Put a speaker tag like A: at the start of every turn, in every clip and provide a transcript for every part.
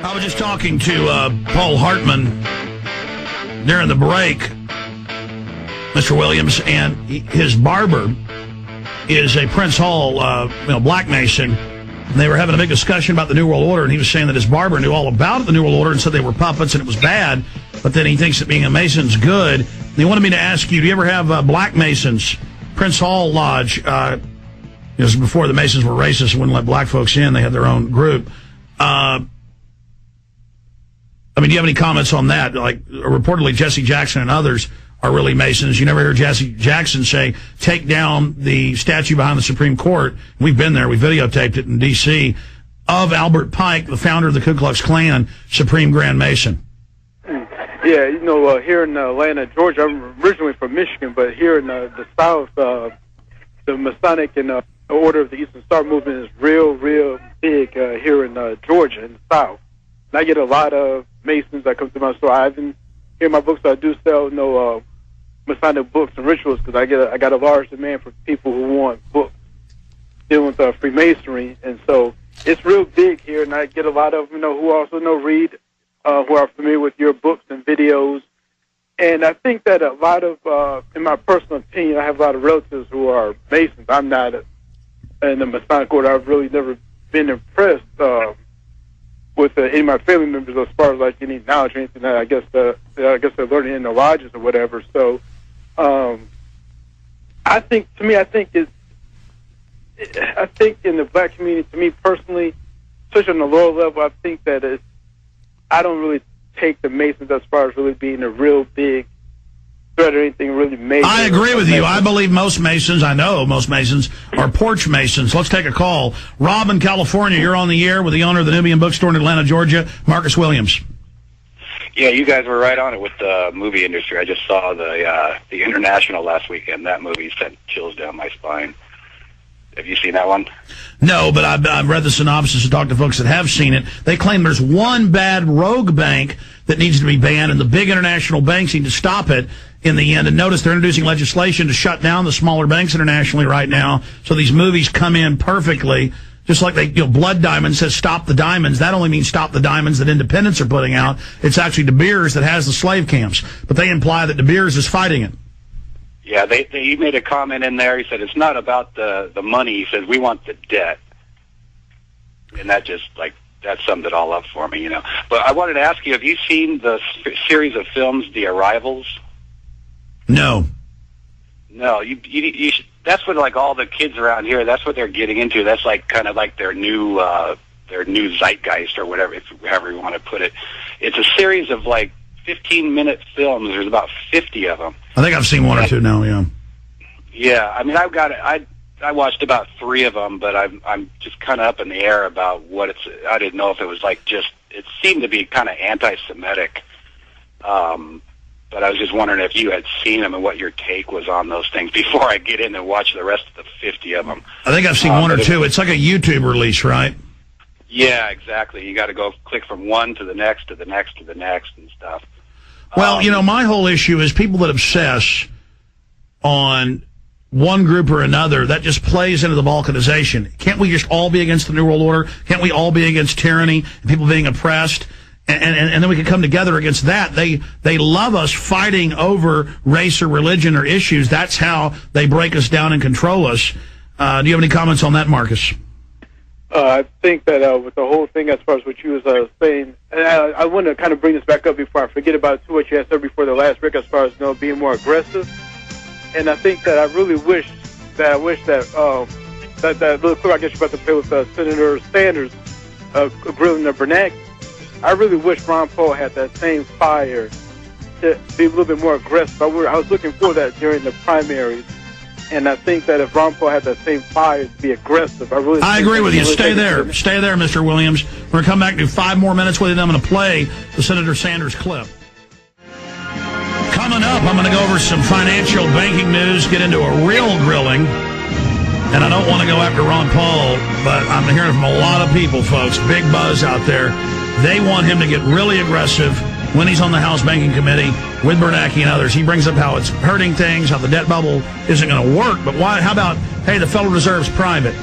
A: I was just talking to Paul Hartman during the break, Mr. Williams, and his barber is a Prince Hall, Black Mason. And they were having a big discussion about the New World Order, and he was saying that his barber knew all about the New World Order and said they were puppets and it was bad, but then he thinks that being a Mason's good. And he wanted me to ask you, do you ever have Black Masons? Prince Hall Lodge, it was before the Masons were racist and wouldn't let black folks in. They had their own group. Do you have any comments on that? Like, reportedly, Jesse Jackson and others are really Masons. You never hear Jesse Jackson say, take down the statue behind the Supreme Court. We've been there. We videotaped it in D.C. of Albert Pike, the founder of the Ku Klux Klan, Supreme Grand Mason.
B: Yeah, here in Atlanta, Georgia, I'm originally from Michigan, but here in the South, the Masonic and Order of the Eastern Star movement is real big here in Georgia, in the South. And I get a lot of Masons that come to my store. I even, here in my books, I do sell Masonic books and rituals because I got a large demand for people who want books dealing with Freemasonry. And so it's real big here, and I get a lot of, who also read, who are familiar with your books and videos. And I think that a lot of, in my personal opinion, I have a lot of relatives who are Masons. I'm not in the Masonic order. I've really never been impressed with any of my family members as far as like any knowledge or anything. I guess they're learning in the lodges or whatever. So I think in the black community, to me personally, especially on the lower level, I think that I don't really take the Masons as far as really being a real big threat or anything really major.
A: I agree with you. I believe most Masons, I know most Masons, are porch Masons. Let's take a call. Rob in California, you're on the air with the owner of the Nubian Bookstore in Atlanta, Georgia, Marcus Williams.
C: Yeah, you guys were right on it with the movie industry. I just saw the International last weekend. That movie sent chills down my spine. Have you seen that one?
A: No, but I've read the synopsis and talked to folks that have seen it. They claim there's one bad rogue bank that needs to be banned, and the big international banks need to stop it in the end. And notice they're introducing legislation to shut down the smaller banks internationally right now, so these movies come in perfectly. Just like Blood Diamond says stop the diamonds. That only means stop the diamonds that independents are putting out. It's actually De Beers that has the slave camps, but they imply that De Beers is fighting it.
C: Yeah, he made a comment in there. He said it's not about the money. He says we want the debt, and that summed it all up for me, But I wanted to ask you: have you seen the series of films, The Arrivals?
A: No.
C: No, you should, that's what all the kids around here. That's what they're getting into. That's kind of like their new zeitgeist or whatever, however you want to put it. It's a series of 15-minute films. There's about 50 of them.
A: I think I've seen one or two now. Yeah.
C: Yeah, I've got it. I watched about 3 of them, but I'm just kind of up in the air about what it's. I didn't know if it was it seemed to be kind of anti-Semitic. But I was just wondering if you had seen them and what your take was on those things before I get in and watch the rest of the 50 of them.
A: I think I've seen one or two. It's like a YouTube release, right?
C: Yeah, exactly. You got to go click from one to the next, to the next, to the next and stuff.
A: Well, my whole issue is people that obsess on one group or another, that just plays into the balkanization. Can't we just all be against the New World Order? Can't we all be against tyranny and people being oppressed? And then we can come together against that. They love us fighting over race or religion or issues. That's how they break us down and control us. Do you have any comments on that, Marcus?
B: I think that with the whole thing, as far as what you was saying, and I want to kind of bring this back up before I forget about what you had said before the last break, as far as being more aggressive. And I think that I really wish that that little clip I guess you're about to play with Senator Sanders grilling the Bernanke. I really wish Ron Paul had that same fire to be a little bit more aggressive. I was looking for that during the primaries, and I think that if Ron Paul had that same fire to be aggressive, I agree
A: with you. Stay there, Mr. Williams. We're going to come back and do 5 more minutes with you, and I'm going to play the Senator Sanders clip. Coming up, I'm going to go over some financial banking news, get into a real grilling, and I don't want to go after Ron Paul, but I'm hearing from a lot of people, folks, big buzz out there. They want him to get really aggressive when he's on the House Banking Committee with Bernanke and others. He brings up how it's hurting things, how the debt bubble isn't going to work. But why? How about, hey, the Federal Reserve's private.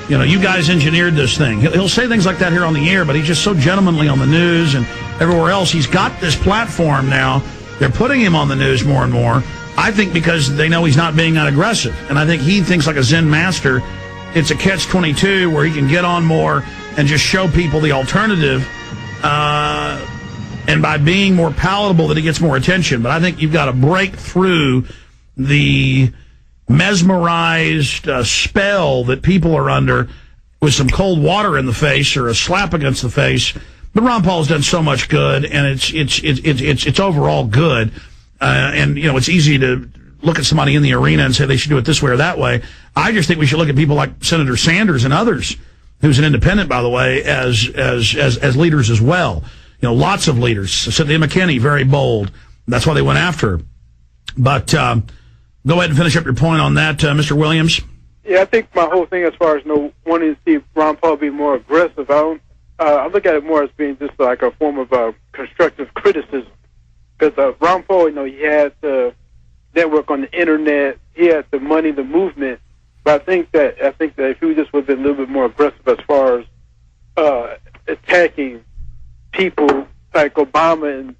A: you know, you guys engineered this thing. He'll say things like that here on the air, but he's just so gentlemanly on the news and everywhere else. He's got this platform now. They're putting him on the news more and more, I think, because they know he's not being that aggressive. And I think he thinks like a Zen master. It's a catch-22 where he can get on more and just show people the alternative. And by being more palatable, that he gets more attention. But I think you've got to break through the mesmerized spell that people are under with some cold water in the face or a slap against the face. But Ron Paul's done so much good, and it's overall good. And you know, it's easy to look at somebody in the arena and say they should do it this way or that way. I just think we should look at people like Senator Sanders and others, who's an independent, by the way, as leaders as well. You know, lots of leaders. Cynthia McKinney, very bold. That's why they went after her. But go ahead and finish up your point on that, Mr. Williams.
B: Yeah, I think my whole thing as far as wanting to see Ron Paul be more aggressive, I look at it more as being just like a form of constructive criticism. Because Ron Paul, you know, he had the network on the internet, he had the money, the movement. But I think that if he just would have been a little bit more aggressive as far as attacking people like Obama and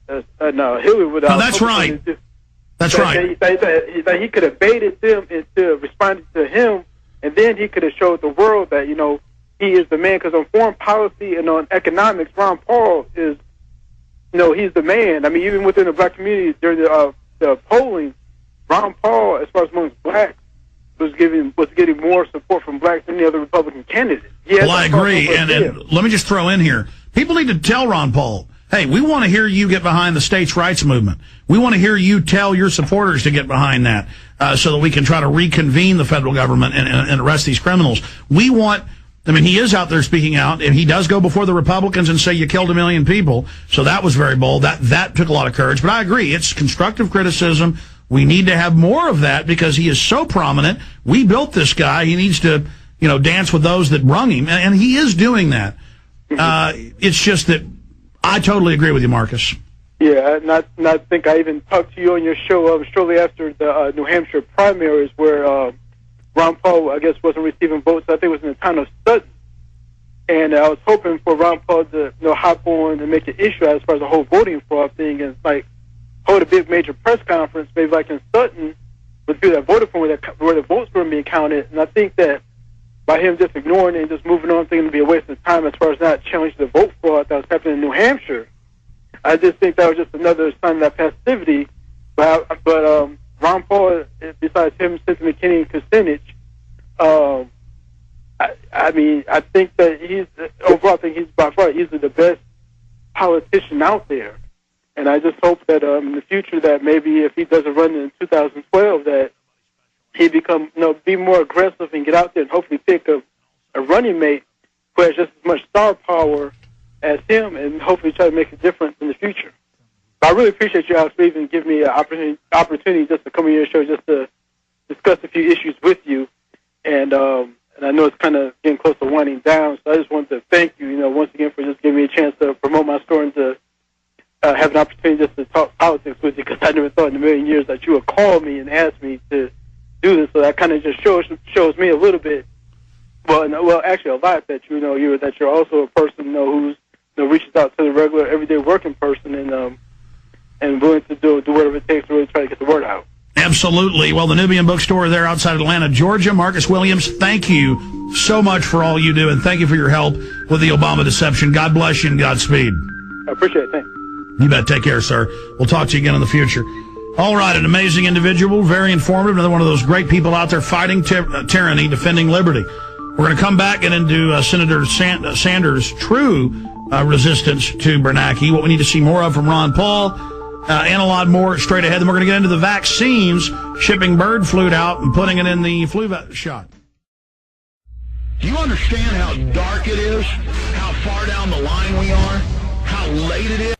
B: Hillary, without.
A: Oh, that's right. That's right.
B: That he could have baited them into responding to him, and then he could have showed the world that, you know, he is the man. Because on foreign policy and on economics, Ron Paul is, you know, he's the man. I mean, even within the black community during the polling, Ron Paul, as far as amongst blacks, was getting more support from blacks than the other Republican candidates.
A: Well, I agree. And let me just throw in here, people need to tell Ron Paul, hey, we want to hear you get behind the states' rights movement. We want to hear you tell your supporters to get behind that so that we can try to reconvene the federal government and arrest these criminals. We want, I mean, he is out there speaking out, and he does go before the Republicans and say you killed 1 million people. So that was very bold. That took a lot of courage. But I agree, it's constructive criticism. We need to have more of that because he is so prominent. We built this guy. He needs to, you know, dance with those that brung him, and he is doing that. It's just that I totally agree with you, Marcus.
B: Yeah, and I think I even talked to you on your show shortly after the New Hampshire primaries where Ron Paul, I guess, wasn't receiving votes. I think it was in the town of Sutton. And I was hoping for Ron Paul to, you know, hop on and make an issue as far as the whole voting fraud thing and, like, hold a big major press conference, maybe like in Sutton, with people that voted for him, where the votes were being counted. And I think that by him just ignoring it and just moving on, thinking it'd be a waste of time as far as not challenging the vote fraud that was happening in New Hampshire, I just think that was just another sign of that passivity. But Ron Paul, besides him, Cynthia McKinney, and Kucinich, I mean, I think that overall, I think he's by far easily the best politician out there. And I just hope that in the future that maybe if he doesn't run in 2012, that he become, you know, be more aggressive and get out there and hopefully pick a running mate who has just as much star power as him, and hopefully try to make a difference in the future. But I really appreciate you, Alex, for even giving me an opportunity just to come on your show just to discuss a few issues with you. And I know it's kind of getting close to winding down, so I just wanted to thank you, you know, once again for just giving me a chance to promote my story and to have an opportunity just to talk politics with you, because I never thought in a million years that you would call me and ask me to do this. So that kind of just shows me a little bit, well, actually a lot, that you know that you're also a person, you know, who's, you know, reaches out to the regular everyday working person and willing to do whatever it takes to really try to get the word out.
A: Absolutely. Well, the Nubian Bookstore there outside Atlanta, Georgia. Marcus Williams, thank you so much for all you do, and thank you for your help with the Obama deception. God bless you and Godspeed.
B: I appreciate it. Thanks.
A: You bet. Take care, sir. We'll talk to you again in the future. All right, an amazing individual, very informative, another one of those great people out there fighting tyranny, defending liberty. We're going to come back and into Senator Sanders' true resistance to Bernanke, what we need to see more of from Ron Paul, and a lot more straight ahead. Then we're going to get into the vaccines, shipping bird flu out and putting it in the flu shot.
D: Do you understand how dark it is? How far down the line we are? How late it is?